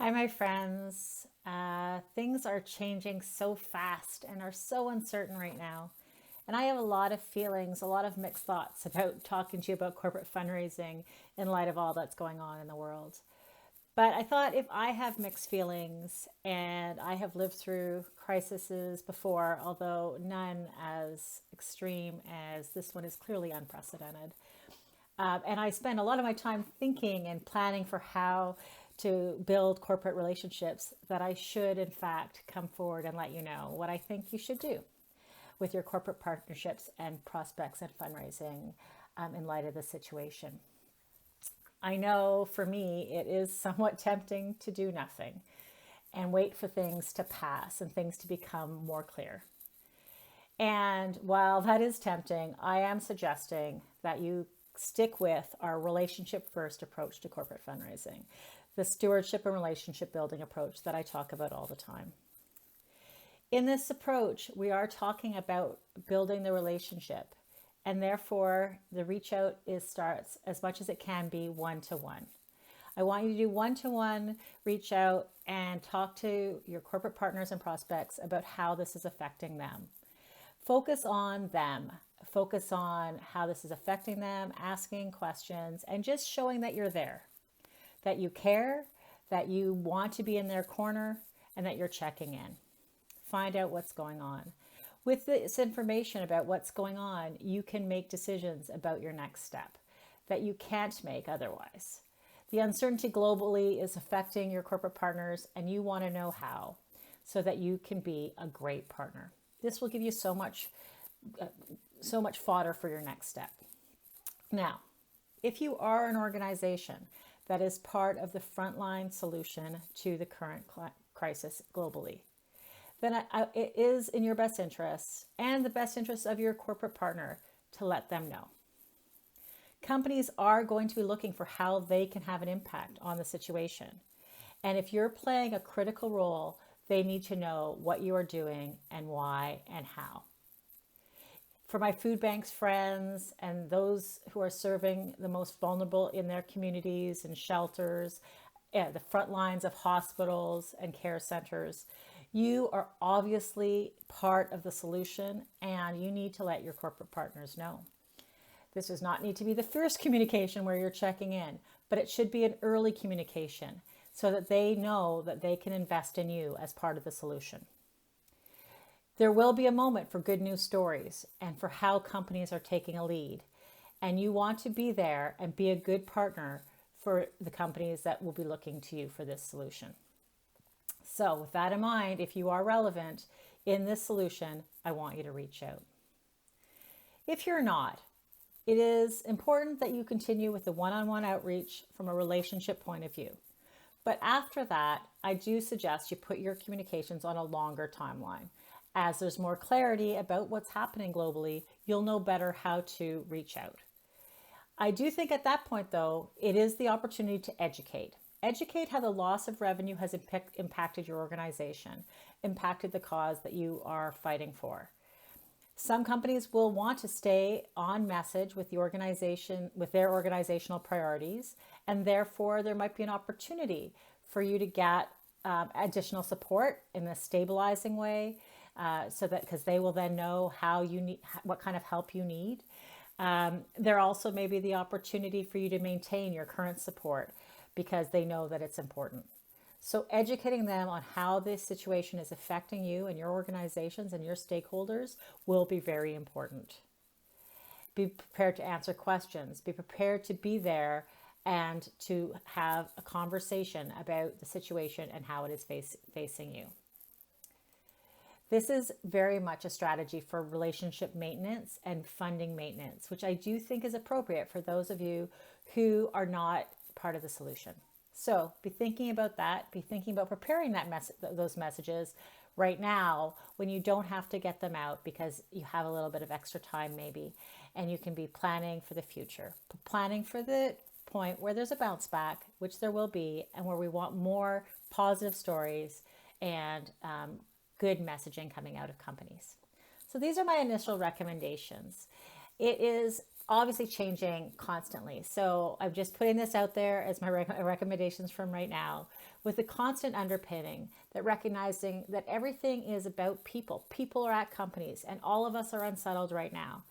Hi, my friends. Things are changing so fast and are so uncertain right now. And I have a lot of feelings, a lot of mixed thoughts about talking to you about corporate fundraising in light of all that's going on in the world. But I thought if I have mixed feelings and I have lived through crises before, although none as extreme as this one is clearly unprecedented, and I spend a lot of my time thinking and planning for how to build corporate relationships that I should, in fact, come forward and let you know what I think you should do with your corporate partnerships and prospects and fundraising in light of the situation. I know for me, it is somewhat tempting to do nothing and wait for things to pass and things to become more clear. And while that is tempting, I am suggesting that you stick with our relationship first approach to corporate fundraising, the stewardship and relationship building approach that I talk about all the time. In this approach, we are talking about building the relationship, and therefore the reach out starts as much as it can be one-to-one. I want you to do one-to-one reach out and talk to your corporate partners and prospects about how this is affecting them. Focus on them. Focus on how this is affecting them, asking questions, and just showing that you're there, that you care, that you want to be in their corner, and that you're checking in. Find out what's going on. With this information about what's going on, you can make decisions about your next step that you can't make otherwise. The uncertainty globally is affecting your corporate partners, and you want to know how so that you can be a great partner. This will give you so much fodder for your next step. Now, if you are an organization that is part of the frontline solution to the current crisis globally, then it is in your best interests and the best interests of your corporate partner to let them know. Companies are going to be looking for how they can have an impact on the situation. And if you're playing a critical role, they need to know what you are doing and why and how. For my food banks friends and those who are serving the most vulnerable in their communities and shelters, the front lines of hospitals and care centers, you are obviously part of the solution, and you need to let your corporate partners know. This does not need to be the first communication where you're checking in, but it should be an early communication so that they know that they can invest in you as part of the solution. There will be a moment for good news stories and for how companies are taking a lead. And you want to be there and be a good partner for the companies that will be looking to you for this solution. So with that in mind, if you are relevant in this solution, I want you to reach out. If you're not, it is important that you continue with the one-on-one outreach from a relationship point of view. But after that, I do suggest you put your communications on a longer timeline. As there's more clarity about what's happening globally, you'll know better how to reach out. I do think at that point, though, it is the opportunity to educate. Educate how the loss of revenue has impacted your organization, impacted the cause that you are fighting for. Some companies will want to stay on message with the organization, with their organizational priorities, and therefore there might be an opportunity for you to get additional support in a stabilizing way, so that because they will then know how you need, what kind of help you need. There also may be the opportunity for you to maintain your current support because they know that it's important. So educating them on how this situation is affecting you and your organizations and your stakeholders will be very important. Be prepared to answer questions. Be prepared to be there and to have a conversation about the situation and how it is facing you. This is very much a strategy for relationship maintenance and funding maintenance, which I do think is appropriate for those of you who are not part of the solution. So be thinking about that. Be thinking about preparing those messages right now when you don't have to get them out because you have a little bit of extra time maybe, and you can be planning for the future, planning for the point where there's a bounce back, which there will be, and where we want more positive stories and good messaging coming out of companies. So these are my initial recommendations. It is obviously changing constantly. So I'm just putting this out there as my recommendations from right now, with the constant underpinning that recognizing that everything is about people. People are at companies, and all of us are unsettled right now.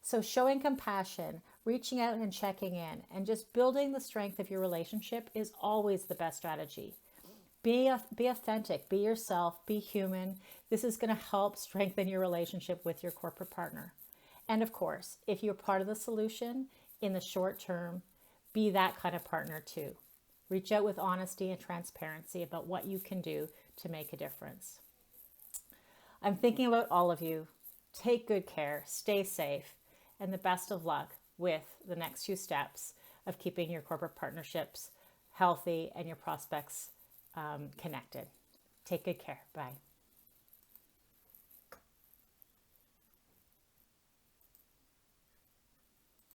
So showing compassion, reaching out and checking in, and just building the strength of your relationship is always the best strategy. Be authentic, be yourself, be human. This is going to help strengthen your relationship with your corporate partner. And of course, if you're part of the solution in the short term, be that kind of partner too. Reach out with honesty and transparency about what you can do to make a difference. I'm thinking about all of you. Take good care, stay safe, and the best of luck with the next few steps of keeping your corporate partnerships healthy and your prospects connected. Take good care. Bye.